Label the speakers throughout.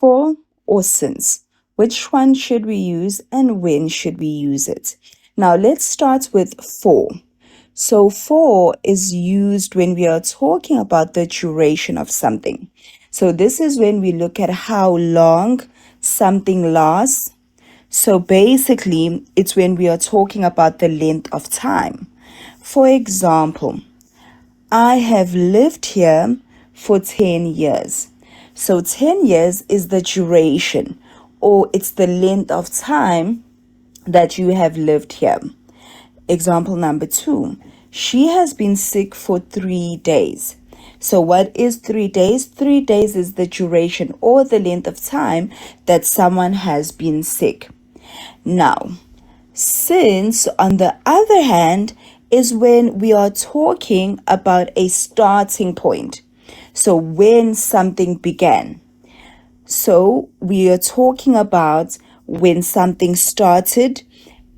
Speaker 1: For or since? Which one should we use and when should we use it? Now let's start with for. So for is used when we are talking about the duration of something. So this is when we look at how long something lasts. So basically, it's when we are talking about the length of time. For example, I have lived here for 10 years. So 10 years is the duration, or it's the length of time that you have lived here. Example number 2. She has been sick for 3 days. So what is 3 days? 3 days is the duration or the length of time that someone has been sick. Now, since, on the other hand, is when we are talking about a starting point. So when something began. So we are talking about when something started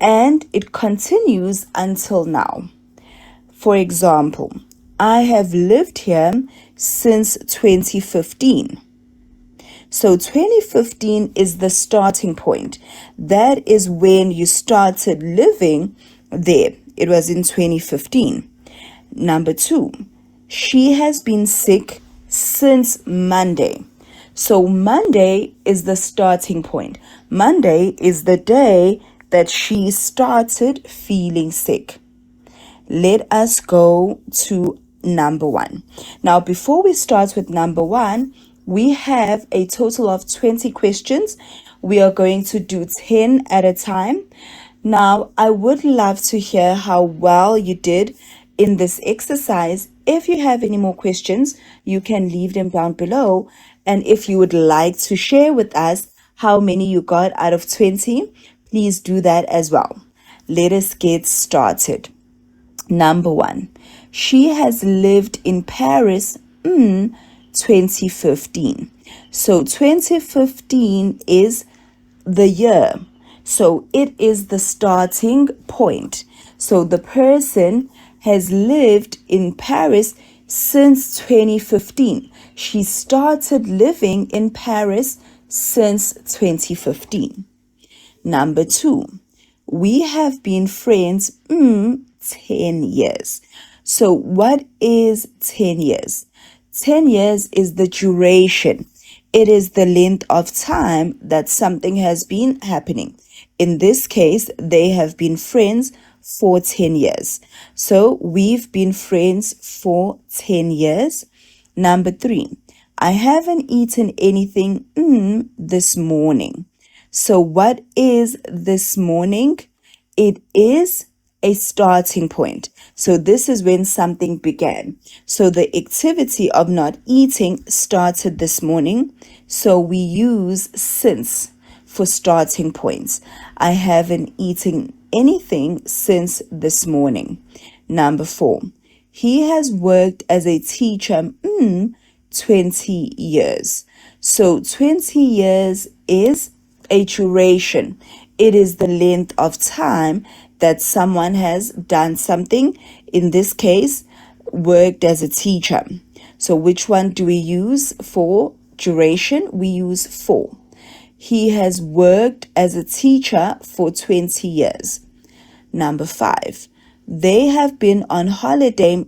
Speaker 1: and it continues until now. For example, I have lived here since 2015. So 2015 is the starting point. That is when you started living there. It was in 2015. Number 2, she has been sick since Monday. So Monday is the starting point. Monday is the day that she started feeling sick. Let us go to number 1. Now, before we start with number 1, we have a total of 20 questions. We are going to do 10 at a time. Now, I would love to hear how well you did in this exercise. If you have any more questions, you can leave them down below. And if you would like to share with us how many you got out of 20, please do that as well. Let us get started. Number 1, she has lived in Paris 2015. So 2015 is the year. So it is the starting point. So the person has lived in Paris since 2015. She started living in Paris since 2015. Number 2, we have been friends 10 years. So what is 10 years? 10 years is the duration. It is the length of time that something has been happening. In this case, they have been friends for 10 years. So we've been friends for 10 years. Number 3, I haven't eaten anything this morning. So what is this morning? It is a starting point. So this is when something began. So the activity of not eating started this morning. So we use since for starting points. I haven't eaten anything since this morning. Number 4, he has worked as a teacher 20 years. So 20 years is a duration. It is the length of time that someone has done something. In this case, worked as a teacher. So which one do we use for duration? We use for. He has worked as a teacher for 20 years. Number 5, they have been on holiday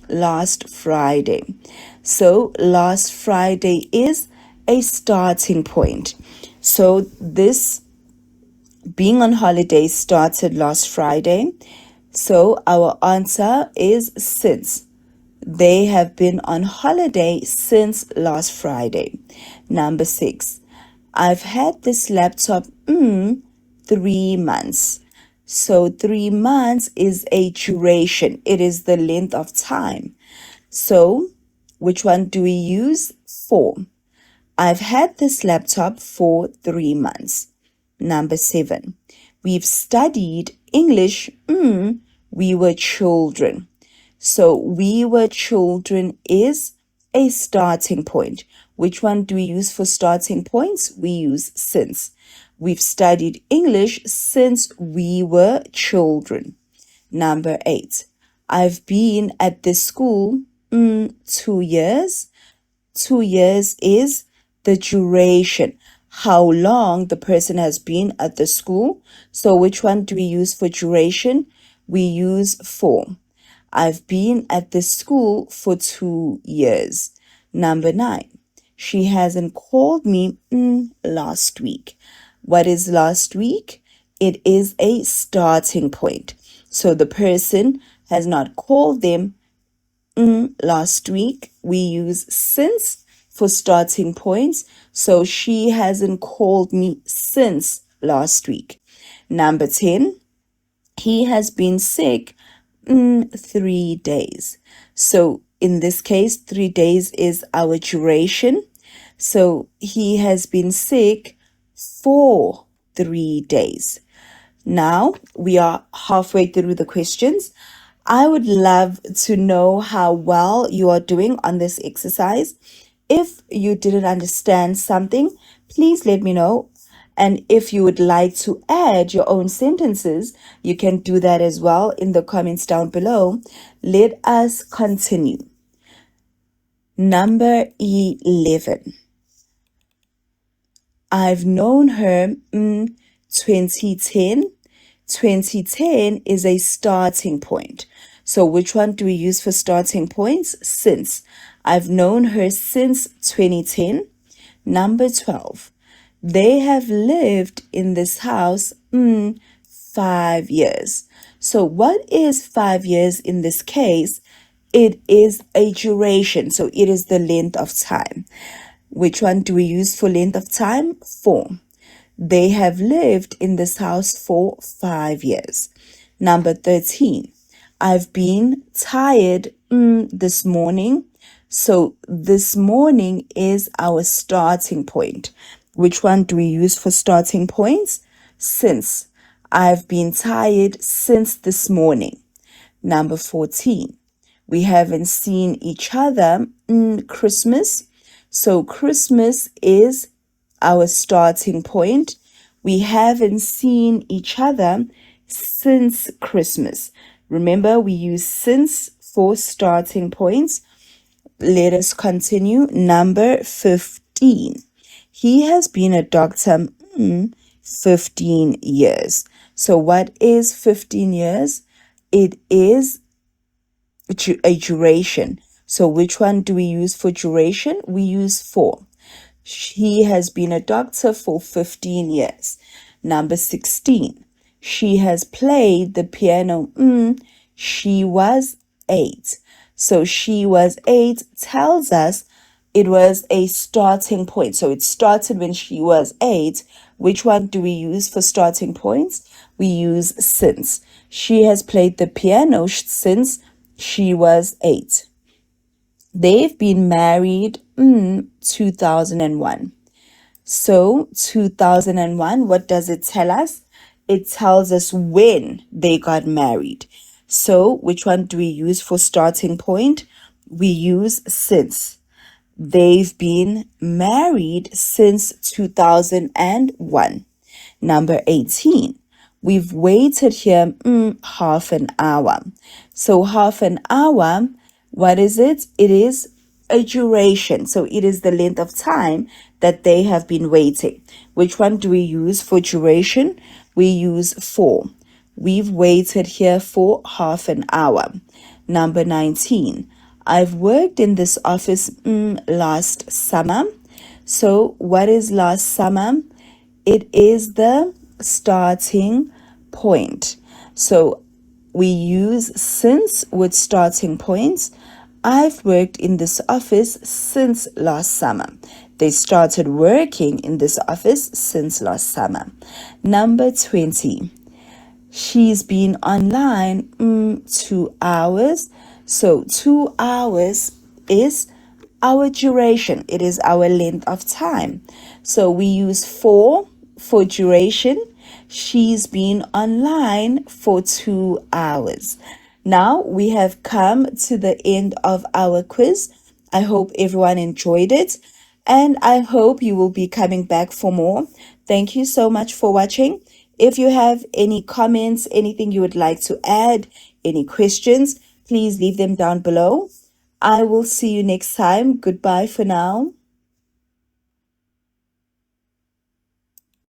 Speaker 1: last Friday. So last Friday is a starting point. So this being on holiday started last Friday. So our answer is since. They have been on holiday since last Friday. Number 6, I've had this laptop 3 months. So 3 months is a duration. It is the length of time. So which one do we use? For. I've had this laptop for 3 months. Number 7, we've studied English. We were children. So we were children is a starting point. Which one do we use for starting points? We use since. We've studied English since we were children. Number 8, I've been at this school 2 years. 2 years is the duration, how long the person has been at the school. So which one do we use for duration? We use for. I've been at this school for 2 years. Number 9, she hasn't called me last week. What is last week? It is a starting point. So the person has not called them last week. We use since for starting points. So she hasn't called me since last week. Number 10, he has been sick 3 days. So in this case, 3 days is our duration. So he has been sick for 3 days. Now we are halfway through the questions. I would love to know how well you are doing on this exercise. If you didn't understand something, please let me know. And if you would like to add your own sentences, you can do that as well in the comments down below. Let us continue. Number 11. I've known her 2010. 2010 is a starting point. So which one do we use for starting points? Since. I've known her since 2010. Number 12. They have lived in this house 5 years. So what is 5 years in this case? It is a duration. So it is the length of time. Which one do we use for length of time? For. They have lived in this house for 5 years. Number 13. I've been tired this morning. So this morning is our starting point. Which one do we use for starting points? Since. I've been tired since this morning. Number 14. We haven't seen each other Christmas. So Christmas is our starting point. We haven't seen each other since Christmas. Remember, we use since for starting points. Let us continue. Number 15. He has been a doctor 15 years. So what is 15 years? It is a duration. So which one do we use for duration? We use for. He has been a doctor for 15 years. Number 16. She has played the piano. She was 8. So she was 8 tells us it was a starting point. So it started when she was 8. Which one do we use for starting points? We use since. She has played the piano since she was 8. They've been married 2001. So 2001, what does it tell us? It tells us when they got married. So which one do we use for starting point? We use since. They've been married since 2001. Number 18. We've waited here half an hour. So half an hour, what is it? It is a duration. So it is the length of time that they have been waiting. Which one do we use for duration? We use for. We've waited here for half an hour. Number 19. I've worked in this office last summer. So what is last summer? It is the starting point. So we use since with starting points. I've worked in this office since last summer. They started working in this office since last summer. Number 20. She's been online 2 hours. So 2 hours is our duration. It is our length of time. So we use for duration. She's been online for 2 hours. Now we have come to the end of our quiz. I hope everyone enjoyed it, and I hope you will be coming back for more. Thank you so much for watching. If you have any comments, anything you would like to add, any questions, please leave them down below. I will see you next time. Goodbye for now.